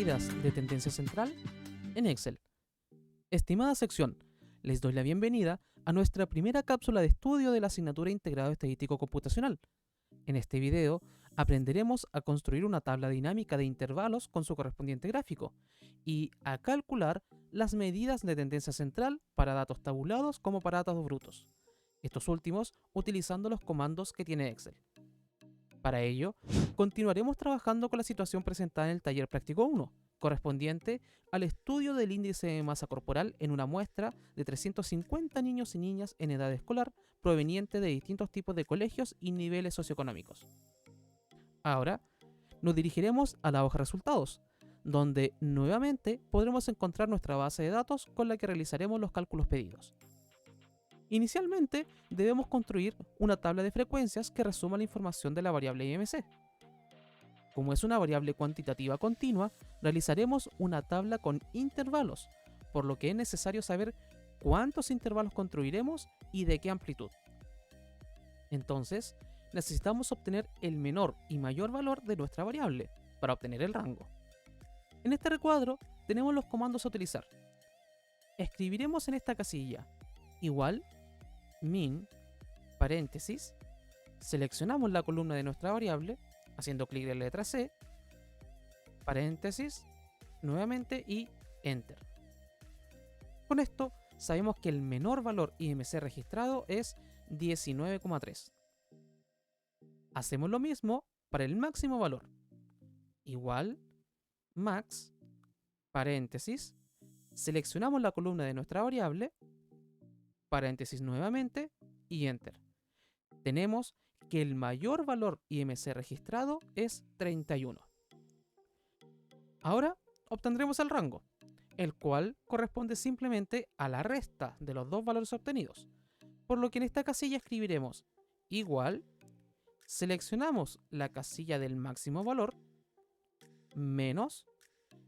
Medidas de tendencia central en Excel. Estimada sección, les doy la bienvenida a nuestra primera cápsula de estudio de la asignatura Integrado Estadístico Computacional. En este video aprenderemos a construir una tabla dinámica de intervalos con su correspondiente gráfico y a calcular las medidas de tendencia central para datos tabulados como para datos brutos, estos últimos utilizando los comandos que tiene Excel. Para ello, continuaremos trabajando con la situación presentada en el taller práctico 1, correspondiente al estudio del índice de masa corporal en una muestra de 350 niños y niñas en edad escolar proveniente de distintos tipos de colegios y niveles socioeconómicos. Ahora, nos dirigiremos a la hoja de resultados, donde nuevamente podremos encontrar nuestra base de datos con la que realizaremos los cálculos pedidos. Inicialmente, debemos construir una tabla de frecuencias que resuma la información de la variable IMC. Como es una variable cuantitativa continua, realizaremos una tabla con intervalos, por lo que es necesario saber cuántos intervalos construiremos y de qué amplitud. Entonces, necesitamos obtener el menor y mayor valor de nuestra variable para obtener el rango. En este recuadro tenemos los comandos a utilizar. Escribiremos en esta casilla igual, min, paréntesis, seleccionamos la columna de nuestra variable, haciendo clic en la letra C, paréntesis, nuevamente y Enter. Con esto sabemos que el menor valor IMC registrado es 19,3. Hacemos lo mismo para el máximo valor. Igual, max, paréntesis, seleccionamos la columna de nuestra variable, paréntesis nuevamente y Enter. Tenemos que el mayor valor IMC registrado es 31. Ahora obtendremos el rango, el cual corresponde simplemente a la resta de los dos valores obtenidos, por lo que en esta casilla escribiremos igual, seleccionamos la casilla del máximo valor, menos,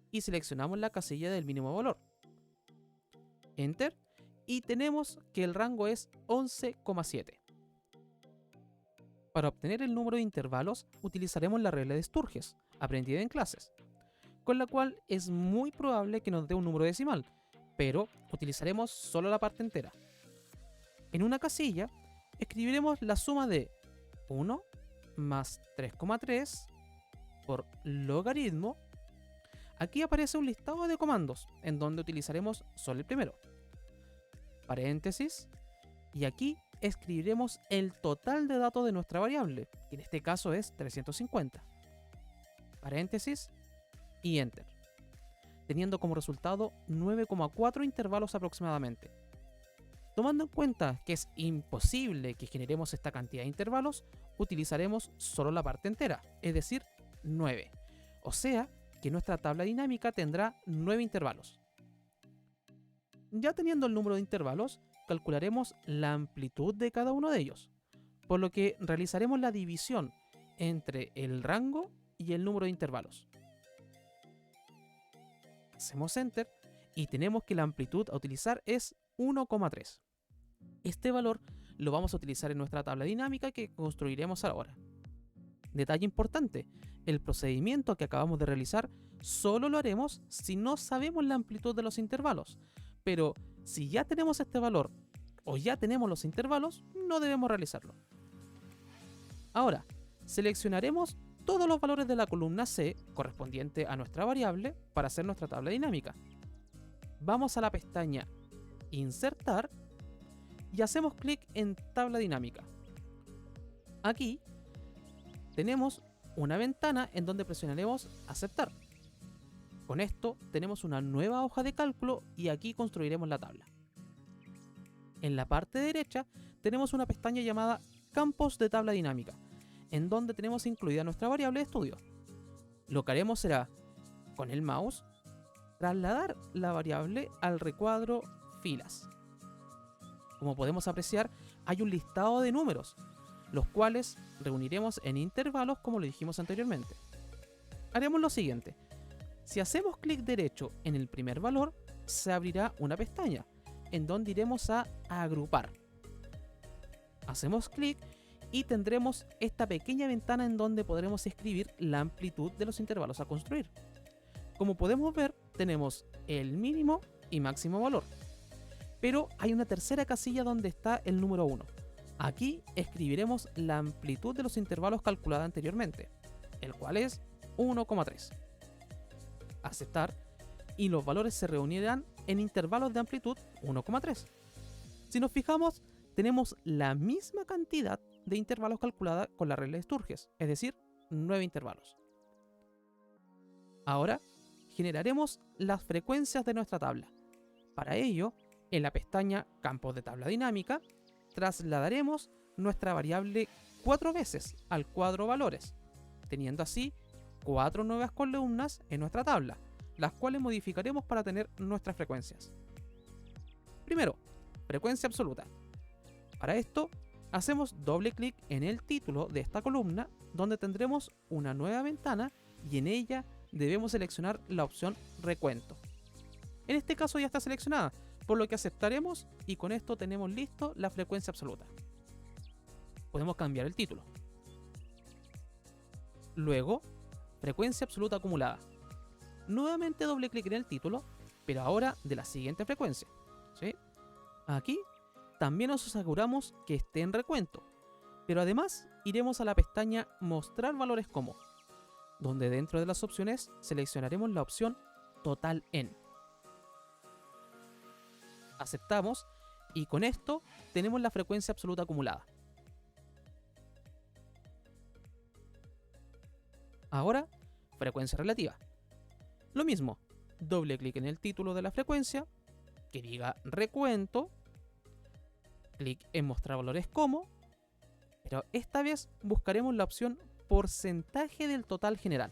y seleccionamos la casilla del mínimo valor. Enter, y tenemos que el rango es 11,7. Para obtener el número de intervalos utilizaremos la regla de Sturges, aprendida en clases, con la cual es muy probable que nos dé un número decimal, pero utilizaremos solo la parte entera. En una casilla escribiremos la suma de 1 más 3,3 por logaritmo. Aquí aparece un listado de comandos en donde utilizaremos solo el primero. Paréntesis, y aquí escribiremos el total de datos de nuestra variable, que en este caso es 350. Paréntesis y Enter, teniendo como resultado 9,4 intervalos aproximadamente. Tomando en cuenta que es imposible que generemos esta cantidad de intervalos, utilizaremos solo la parte entera, es decir, 9. O sea que nuestra tabla dinámica tendrá 9 intervalos. Ya teniendo el número de intervalos, calcularemos la amplitud de cada uno de ellos, por lo que realizaremos la división entre el rango y el número de intervalos. Hacemos Enter y tenemos que la amplitud a utilizar es 1,3. Este valor lo vamos a utilizar en nuestra tabla dinámica que construiremos ahora. Detalle importante, el procedimiento que acabamos de realizar solo lo haremos si no sabemos la amplitud de los intervalos, pero si ya tenemos este valor o ya tenemos los intervalos, no debemos realizarlo. Ahora, seleccionaremos todos los valores de la columna C correspondiente a nuestra variable para hacer nuestra tabla dinámica. Vamos a la pestaña Insertar y hacemos clic en Tabla dinámica. Aquí tenemos una ventana en donde presionaremos Aceptar. Con esto tenemos una nueva hoja de cálculo y aquí construiremos la tabla. En la parte derecha tenemos una pestaña llamada Campos de tabla dinámica, en donde tenemos incluida nuestra variable de estudio. Lo que haremos será, con el mouse, trasladar la variable al recuadro Filas. Como podemos apreciar, hay un listado de números, los cuales reuniremos en intervalos como lo dijimos anteriormente. Haremos lo siguiente. Si hacemos clic derecho en el primer valor, se abrirá una pestaña, en donde iremos a agrupar. Hacemos clic y tendremos esta pequeña ventana en donde podremos escribir la amplitud de los intervalos a construir. Como podemos ver, tenemos el mínimo y máximo valor. Pero hay una tercera casilla donde está el número 1. Aquí escribiremos la amplitud de los intervalos calculada anteriormente, el cual es 1,3. Aceptar, y los valores se reunirán en intervalos de amplitud 1,3. Si nos fijamos, tenemos la misma cantidad de intervalos calculada con la regla de Sturges, es decir, 9 intervalos. Ahora generaremos las frecuencias de nuestra tabla. Para ello, en la pestaña Campos de tabla dinámica, trasladaremos nuestra variable 4 veces al cuadro valores, teniendo así 4 nuevas columnas en nuestra tabla, las cuales modificaremos para tener nuestras frecuencias. Primero, frecuencia absoluta. Para esto, hacemos doble clic en el título de esta columna, donde tendremos una nueva ventana y en ella debemos seleccionar la opción recuento. En este caso ya está seleccionada, por lo que aceptaremos y con esto tenemos listo la frecuencia absoluta. Podemos cambiar el título. Luego, frecuencia absoluta acumulada. Nuevamente doble clic en el título, pero ahora de la siguiente frecuencia. ¿Sí? Aquí también nos aseguramos que esté en recuento, pero además iremos a la pestaña Mostrar valores como, donde dentro de las opciones seleccionaremos la opción Total en. Aceptamos y con esto tenemos la frecuencia absoluta acumulada. Ahora, frecuencia relativa. Lo mismo, doble clic en el título de la frecuencia, que diga recuento, clic en mostrar valores como, pero esta vez buscaremos la opción porcentaje del total general.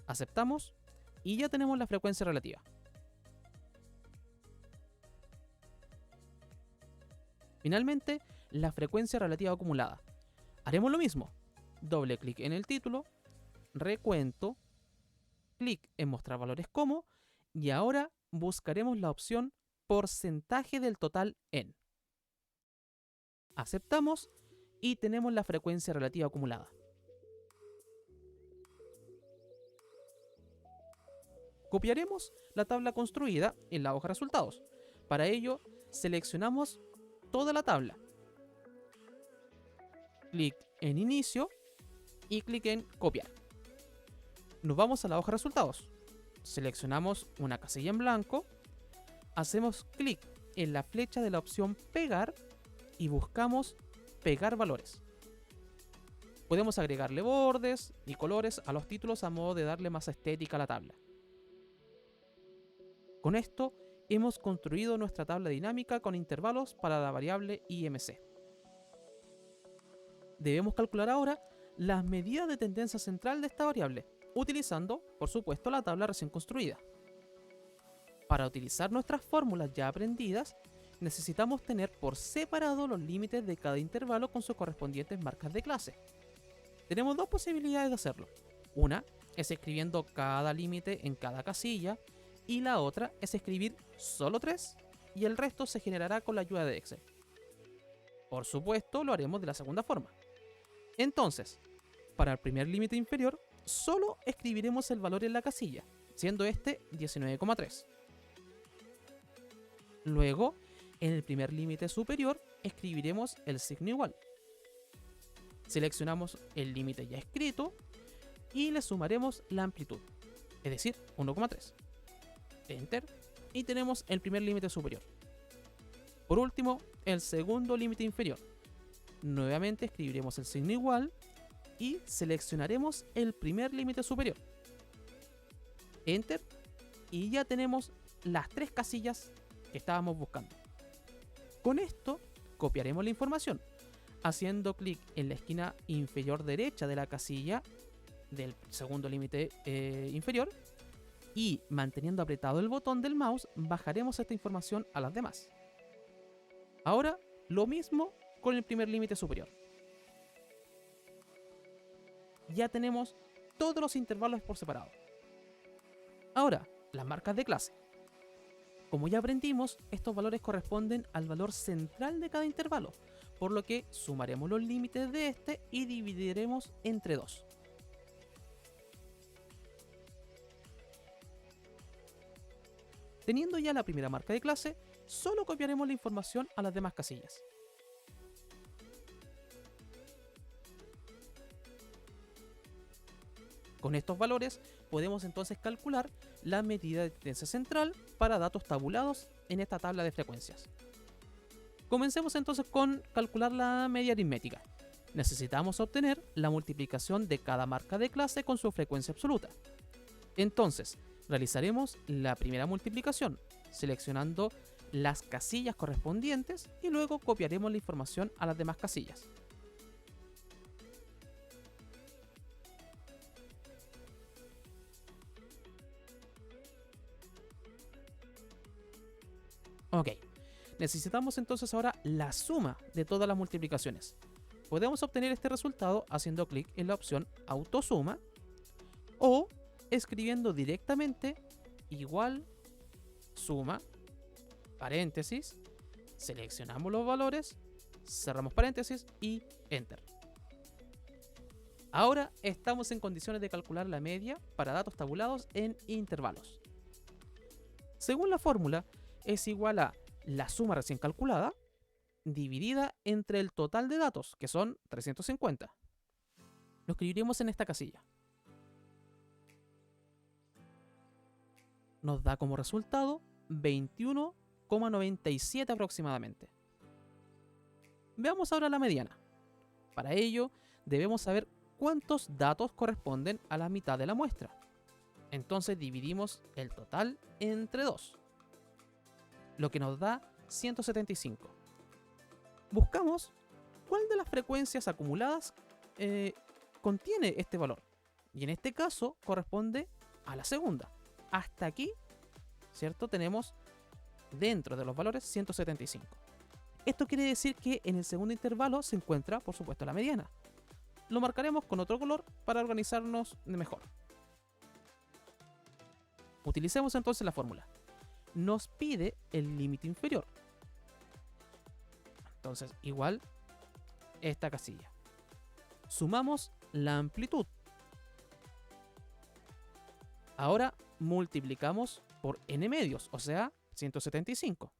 Aceptamos y ya tenemos la frecuencia relativa. Finalmente, la frecuencia relativa acumulada. Haremos lo mismo, doble clic en el título, recuento, clic en mostrar valores como, y ahora buscaremos la opción porcentaje del total en. Aceptamos y tenemos la frecuencia relativa acumulada. Copiaremos la tabla construida en la hoja de resultados. Para ello, seleccionamos toda la tabla. Clic en inicio y clic en copiar. Nos vamos a la hoja de resultados. Seleccionamos una casilla en blanco. Hacemos clic en la flecha de la opción pegar y buscamos pegar valores. Podemos agregarle bordes y colores a los títulos a modo de darle más estética a la tabla. Con esto hemos construido nuestra tabla dinámica con intervalos para la variable IMC. Debemos calcular ahora las medidas de tendencia central de esta variable, utilizando, por supuesto, la tabla recién construida. Para utilizar nuestras fórmulas ya aprendidas, necesitamos tener por separado los límites de cada intervalo con sus correspondientes marcas de clase. Tenemos dos posibilidades de hacerlo. Una es escribiendo cada límite en cada casilla y la otra es escribir solo 3 y el resto se generará con la ayuda de Excel. Por supuesto, lo haremos de la segunda forma. Entonces, para el primer límite inferior, solo escribiremos el valor en la casilla, siendo este 19,3. Luego, en el primer límite superior, escribiremos el signo igual. Seleccionamos el límite ya escrito y le sumaremos la amplitud, es decir, 1,3. Enter y tenemos el primer límite superior. Por último, el segundo límite inferior. Nuevamente escribiremos el signo igual y seleccionaremos el primer límite superior. Enter y ya tenemos las 3 casillas que estábamos buscando. Con esto copiaremos la información haciendo clic en la esquina inferior derecha de la casilla del segundo límite inferior y manteniendo apretado el botón del mouse bajaremos esta información a las demás. Ahora lo mismo con el primer límite superior. Ya tenemos todos los intervalos por separado. Ahora, las marcas de clase. Como ya aprendimos, estos valores corresponden al valor central de cada intervalo, por lo que sumaremos los límites de este y dividiremos entre 2. Teniendo ya la primera marca de clase, solo copiaremos la información a las demás casillas. Con estos valores podemos entonces calcular la medida de tendencia central para datos tabulados en esta tabla de frecuencias. Comencemos entonces con calcular la media aritmética. Necesitamos obtener la multiplicación de cada marca de clase con su frecuencia absoluta. Entonces, realizaremos la primera multiplicación, seleccionando las casillas correspondientes y luego copiaremos la información a las demás casillas. Ok, necesitamos entonces ahora la suma de todas las multiplicaciones. Podemos obtener este resultado haciendo clic en la opción autosuma o escribiendo directamente igual suma, paréntesis, seleccionamos los valores, cerramos paréntesis y enter. Ahora estamos en condiciones de calcular la media para datos tabulados en intervalos. Según la fórmula, es igual a la suma recién calculada dividida entre el total de datos, que son 350. Lo escribiremos en esta casilla. Nos da como resultado 21,97 aproximadamente. Veamos ahora la mediana. Para ello, debemos saber cuántos datos corresponden a la mitad de la muestra. Entonces dividimos el total entre 2, lo que nos da 175. Buscamos cuál de las frecuencias acumuladas contiene este valor. Y en este caso corresponde a la segunda. Hasta aquí, ¿cierto? Tenemos dentro de los valores 175. Esto quiere decir que en el segundo intervalo se encuentra, por supuesto, la mediana. Lo marcaremos con otro color para organizarnos mejor. Utilicemos entonces la fórmula. Nos pide el límite inferior. Entonces, igual esta casilla. Sumamos la amplitud. Ahora multiplicamos por n medios, o sea, 175.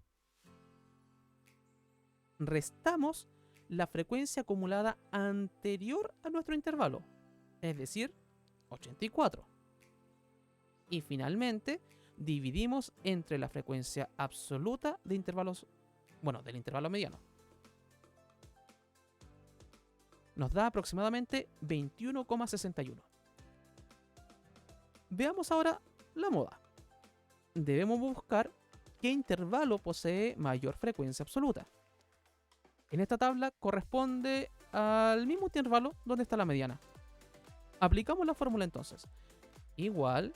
Restamos la frecuencia acumulada anterior a nuestro intervalo, es decir, 84. Y finalmente, dividimos entre la frecuencia absoluta de intervalos, del intervalo mediano. Nos da aproximadamente 21,61. Veamos ahora la moda. Debemos buscar qué intervalo posee mayor frecuencia absoluta. En esta tabla corresponde al mismo intervalo donde está la mediana. Aplicamos la fórmula entonces. Igual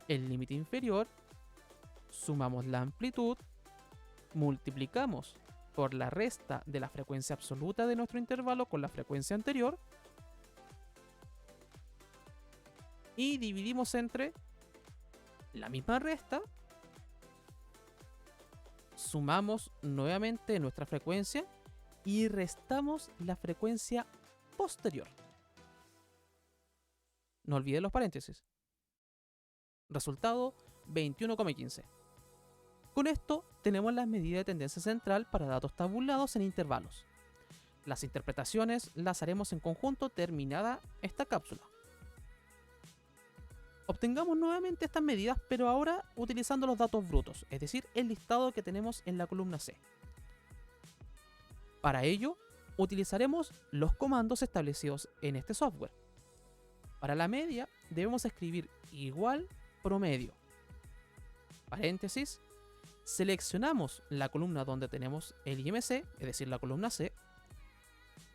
el límite inferior, sumamos la amplitud, multiplicamos por la resta de la frecuencia absoluta de nuestro intervalo con la frecuencia anterior y dividimos entre la misma resta, sumamos nuevamente nuestra frecuencia y restamos la frecuencia posterior. No olviden los paréntesis. Resultado 21,15. Con esto tenemos las medidas de tendencia central para datos tabulados en intervalos. Las interpretaciones las haremos en conjunto terminada esta cápsula. Obtengamos nuevamente estas medidas, pero ahora utilizando los datos brutos, es decir, el listado que tenemos en la columna C. Para ello, utilizaremos los comandos establecidos en este software. Para la media, debemos escribir igual promedio, paréntesis, seleccionamos la columna donde tenemos el IMC, es decir, la columna C,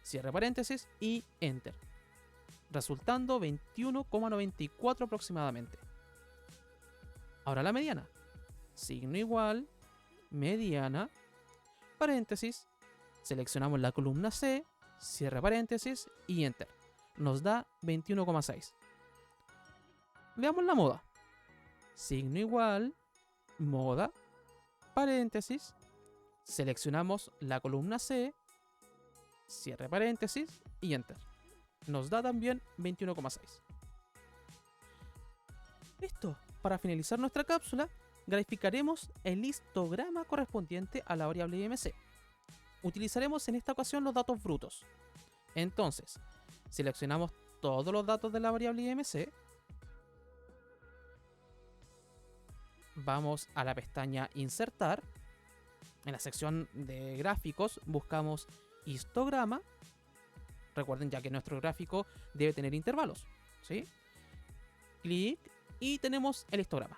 cierre paréntesis y enter, resultando 21,94 aproximadamente. Ahora la mediana, signo igual, mediana, paréntesis, seleccionamos la columna C, cierre paréntesis y enter, nos da 21,6. Veamos la moda. Signo igual, moda, paréntesis, seleccionamos la columna C, cierre paréntesis y enter. Nos da también 21,6. Listo. Para finalizar nuestra cápsula, graficaremos el histograma correspondiente a la variable IMC. Utilizaremos en esta ocasión los datos brutos. Entonces, seleccionamos todos los datos de la variable IMC. Vamos a la pestaña Insertar. En la sección de gráficos buscamos histograma. Recuerden ya que nuestro gráfico debe tener intervalos, ¿sí? Clic y tenemos el histograma.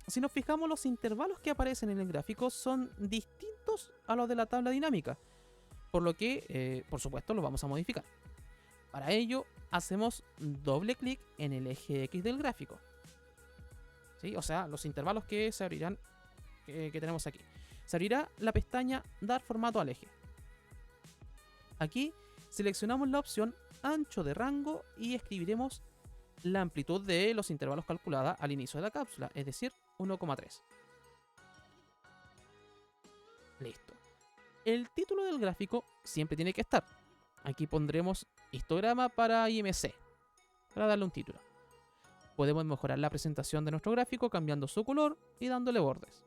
Si nos fijamos, los intervalos que aparecen en el gráfico son distintos a los de la tabla dinámica, por lo que, por supuesto, los vamos a modificar. Para ello, hacemos doble clic en el eje X del gráfico, ¿sí? O sea, los intervalos que se abrirán, que tenemos aquí. Se abrirá la pestaña Dar formato al eje. Aquí seleccionamos la opción Ancho de rango y escribiremos la amplitud de los intervalos calculada al inicio de la cápsula, es decir, 1,3. Listo. El título del gráfico siempre tiene que estar. Aquí pondremos histograma para IMC, para darle un título. Podemos mejorar la presentación de nuestro gráfico cambiando su color y dándole bordes.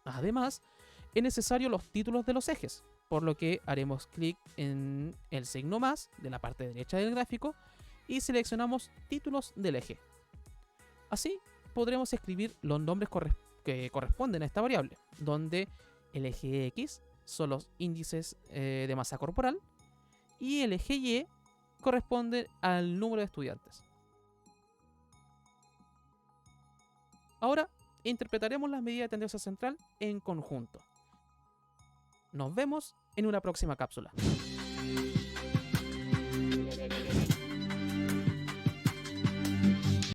Además, es necesario los títulos de los ejes, por lo que haremos clic en el signo más de la parte derecha del gráfico y seleccionamos títulos del eje. Así podremos escribir los nombres que corresponden a esta variable, donde el eje X son los índices de masa corporal y el eje Y corresponde al número de estudiantes. Ahora interpretaremos las medidas de tendencia central en conjunto. Nos vemos en una próxima cápsula.